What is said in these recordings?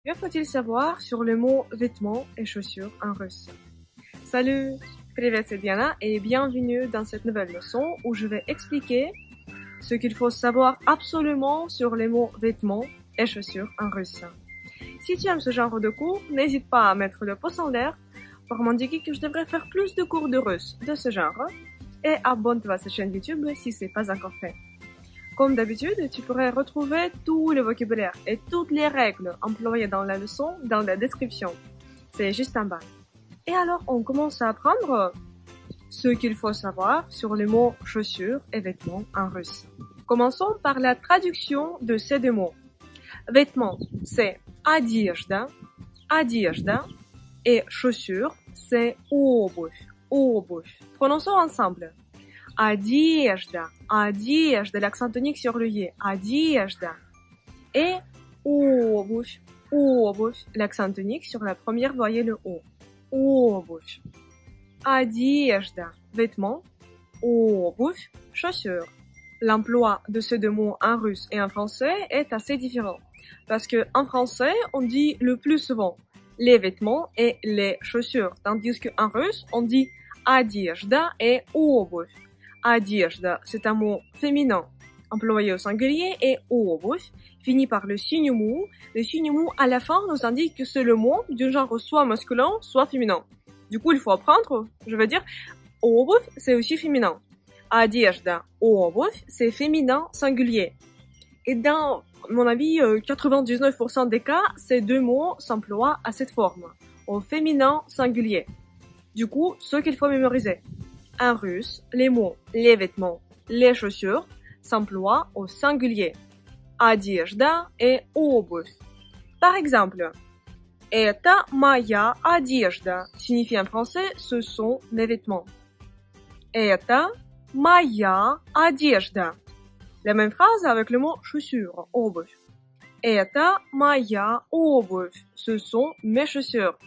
Que faut-il savoir sur le mot vêtements et chaussures en russe? Salut, привет, c'est Diana et bienvenue dans cette nouvelle leçon où je vais expliquer ce qu'il faut savoir absolument sur les mots vêtements et chaussures en russe. Si tu aimes ce genre de cours, n'hésite pas à mettre le pouce en l'air pour m'indiquer que je devrais faire plus de cours de russe de ce genre et abonne-toi à cette chaîne YouTube si c'est pas encore fait. Comme d'habitude, tu pourrais retrouver tout le vocabulaire et toutes les règles employées dans la leçon dans la description. C'est juste en bas. Et alors, on commence à apprendre ce qu'il faut savoir sur les mots chaussures et vêtements en russe. Commençons par la traduction de ces deux mots. Vêtements, c'est одежда, одежда, et chaussures, c'est обувь. Prononçons ensemble. Одежда, одежда, l'accent tonique sur le «е», одежда. Et обувь, l'accent tonique sur la première voyelle «o», обувь. Одежда, vêtements, обувь, chaussures. L'emploi de ces deux mots en russe et en français est assez différent. Parce que en français, on dit le plus souvent les vêtements et les chaussures. Tandis qu'en russe, on dit одежда et обувь. Одежда, c'est un mot féminin employé au singulier et обувь finit par le signe mou. Le signe mou à la fin nous indique que c'est le mot du genre soit masculin, soit féminin. Du coup, il faut apprendre, je veux dire, обувь, c'est aussi féminin. Одежда, обувь, c'est féminin singulier. Et dans mon avis, 99% des cas, ces deux mots s'emploient à cette forme, au féminin singulier. Du coup, ce qu'il faut mémoriser. En russe, les mots, les vêtements, les chaussures s'emploient au singulier. Одежда et обувь. Par exemple, это моя одежда signifie en français ce sont mes vêtements. Это моя одежда. La même phrase avec le mot chaussures, обувь. Это моя обувь. Ce sont mes chaussures.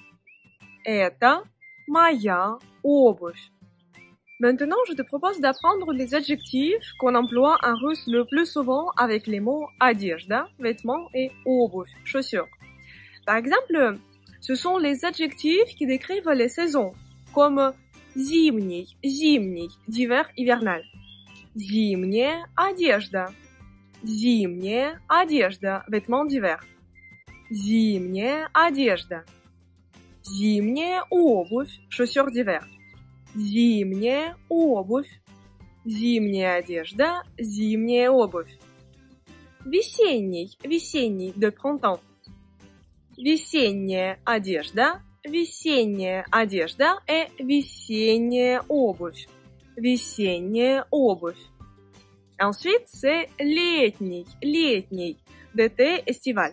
Это моя обувь. Maintenant, je te propose d'apprendre les adjectifs qu'on emploie en russe le plus souvent avec les mots одежда, vêtements, et обувь, chaussures. Par exemple, ce sont les adjectifs qui décrivent les saisons, comme зимний, d'hiver, hivernal. Зимняя одежда, vêtements d'hiver. Зимняя одежда, зимняя обувь, chaussures d'hiver. Зимняя обувь, зимняя одежда, зимняя обувь. Весенний, de printemps. Весенняя одежда et весенняя обувь. Весенняя обувь. Ensuite, c'est летний, d'été, estival.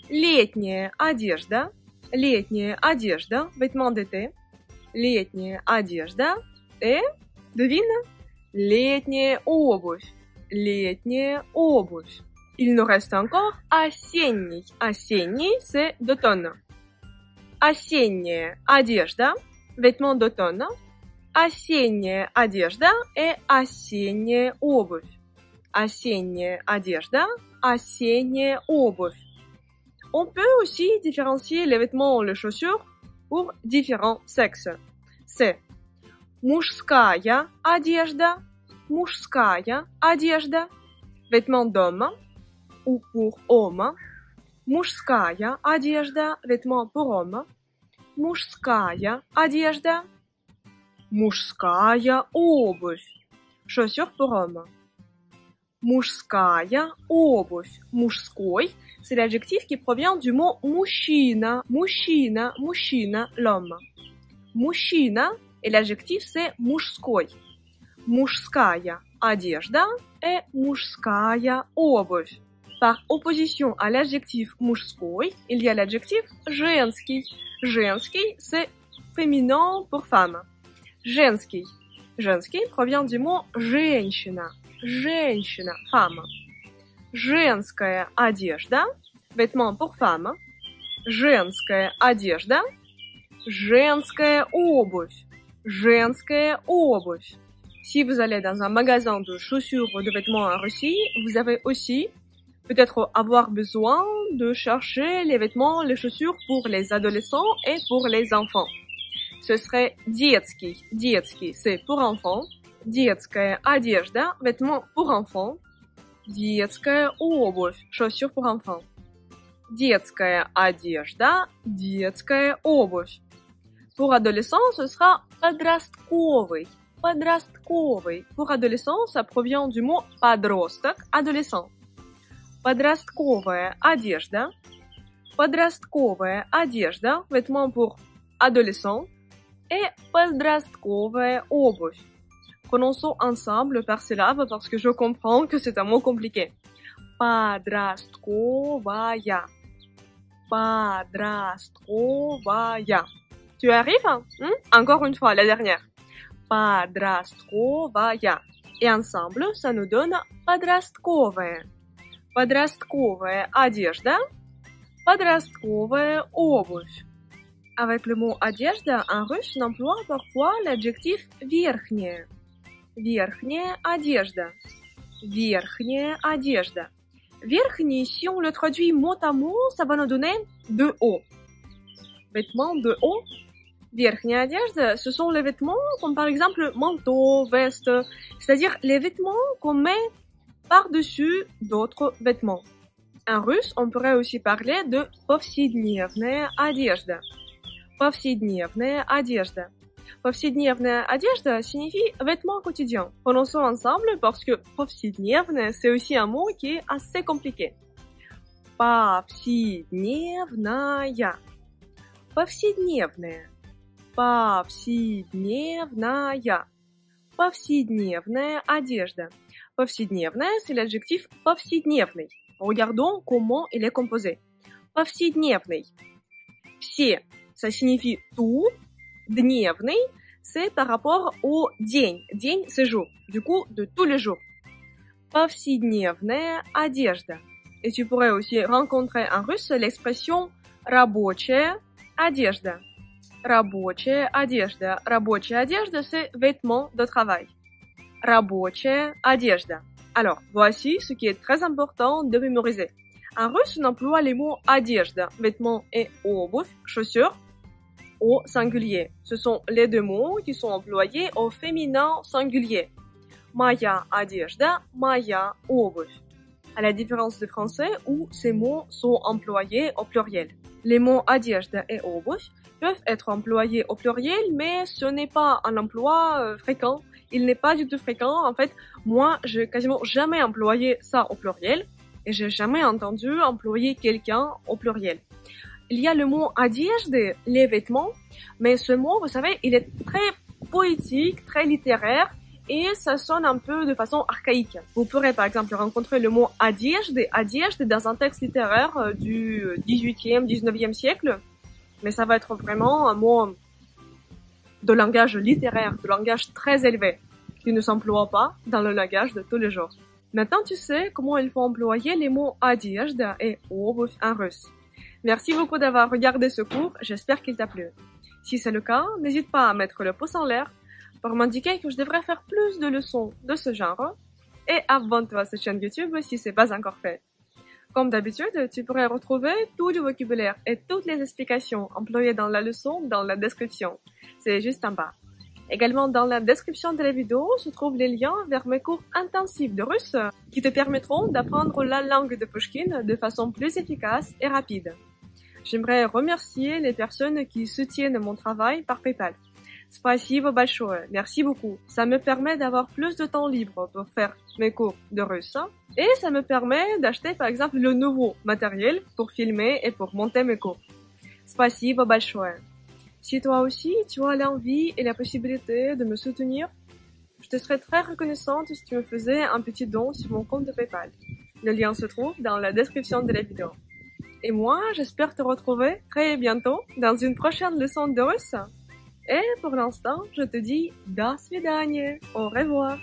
Летняя одежда, vêtements d'été. Летняя одежда et, devine, летняя обувь. Il nous reste encore осенний. Осенний, c'est d'automne. Осенняя одежда, vêtements d'automne. Осенняя одежда et осенняя обувь. Осенняя одежда, осенняя обувь. On peut aussi différencier les vêtements ou les chaussures pour différents sexes. C'est мужская одежда, vêtements d'homme, ou pour homme. Мужская одежда, vêtements pour homme. Мужская одежда. Мужская обувь, chaussures pour homme. Мужская обувь. Мужской, c'est l'adjectif qui provient du mot мужчина, l'homme. Мужчина, et l'adjectif c'est мужской. Мужская одежда et мужская обувь. Par opposition à l'adjectif мужской, il y a l'adjectif женский. Женский, c'est féminin pour femme. Женский. Женский provient du mot женщина, femme. Женская одежда, vêtements pour femme. Женская одежда, женская обувь. Si vous allez dans un magasin de chaussures ou de vêtements en Russie, vous avez aussi peut-être avoir besoin de chercher les vêtements, les chaussures pour les adolescents et pour les enfants. Ce serait детский. Детский, c'est pour enfants. Детская одежда, vêtements pour enfants. Детская обувь, chaussures pour enfants. Детская одежда, детская обувь. Pour adolescents, ce sera подростковый. Подростковый. Pour adolescents, ça provient du mot подросток, adolescent. Подростковая одежда. Подростковая одежда, vêtements pour adolescents. Et подростковая обувь. Prononçons ensemble par syllabe parce que je comprends que c'est un mot compliqué. Подростковая. Подростковая. Tu arrives? Encore une fois, la dernière. Подростковая. Et ensemble, ça nous donne подростковая. Подростковая одежда. Подростковая обувь. Avec le mot одежда, en russe, on emploie parfois l'adjectif верхняя. Верхняя одежда. Верхняя одежда. Верхний, si on le traduit mot à mot, ça va nous donner de haut. Vêtements de haut. Верхняя одежда, ce sont les vêtements comme par exemple manteau, veste, c'est-à-dire les vêtements qu'on met par-dessus d'autres vêtements. En russe, on pourrait aussi parler de повседневная одежда. Повседневная одежда. Повседневная одежда signifie vêtements quotidiens. Prononçons ensemble parce que повседневная, c'est aussi un mot qui est assez compliqué. Повседневная. Повседневная. Повседневная. Повседневная одежда. Повседневная, c'est l'adjectif повседневный. Regardons comment il est composé. Повседневный. Все, ça signifie tout. Дневный, c'est par rapport au день. День, c'est jour. Du coup, de tous les jours. Повседневная одежда. Et tu pourrais aussi rencontrer en russe l'expression рабочая одежда. Рабочая одежда. Рабочая одежда, c'est vêtements de travail. Рабочая одежда. Alors, voici ce qui est très important de mémoriser. En russe, on emploie les mots одежда, vêtements, et обувь, chaussures, au singulier. Ce sont les deux mots qui sont employés au féminin singulier. Моя одежда, моя обувь. À la différence du français où ces mots sont employés au pluriel. Les mots одежда et обувь peuvent être employés au pluriel, mais ce n'est pas un emploi fréquent. Il n'est pas du tout fréquent. En fait, moi, j'ai quasiment jamais employé ça au pluriel et j'ai jamais entendu employer quelqu'un au pluriel. Il y a le mot одежды, les vêtements, mais ce mot, vous savez, il est très poétique, très littéraire et ça sonne un peu de façon archaïque. Vous pourrez par exemple rencontrer le mot одежды dans un texte littéraire du 18e, 19e siècle, mais ça va être vraiment un mot de langage littéraire, de langage très élevé, qui ne s'emploie pas dans le langage de tous les jours. Maintenant, tu sais comment il faut employer les mots одежда et обувь en russe. Merci beaucoup d'avoir regardé ce cours, j'espère qu'il t'a plu. Si c'est le cas, n'hésite pas à mettre le pouce en l'air pour m'indiquer que je devrais faire plus de leçons de ce genre et abonne-toi à cette chaîne YouTube si c'est pas encore fait. Comme d'habitude, tu pourrais retrouver tout le vocabulaire et toutes les explications employées dans la leçon dans la description. C'est juste en bas. Également, dans la description de la vidéo se trouvent les liens vers mes cours intensifs de russe qui te permettront d'apprendre la langue de Pushkin de façon plus efficace et rapide. J'aimerais remercier les personnes qui soutiennent mon travail par PayPal. Спасибо большое, merci beaucoup. Ça me permet d'avoir plus de temps libre pour faire mes cours de russe et ça me permet d'acheter par exemple le nouveau matériel pour filmer et pour monter mes cours. Спасибо большое. Si toi aussi tu as l'envie et la possibilité de me soutenir, je te serais très reconnaissante si tu me faisais un petit don sur mon compte de PayPal. Le lien se trouve dans la description de la vidéo. Et moi, j'espère te retrouver très bientôt dans une prochaine leçon de russe. Et pour l'instant, je te dis до свидания, au revoir.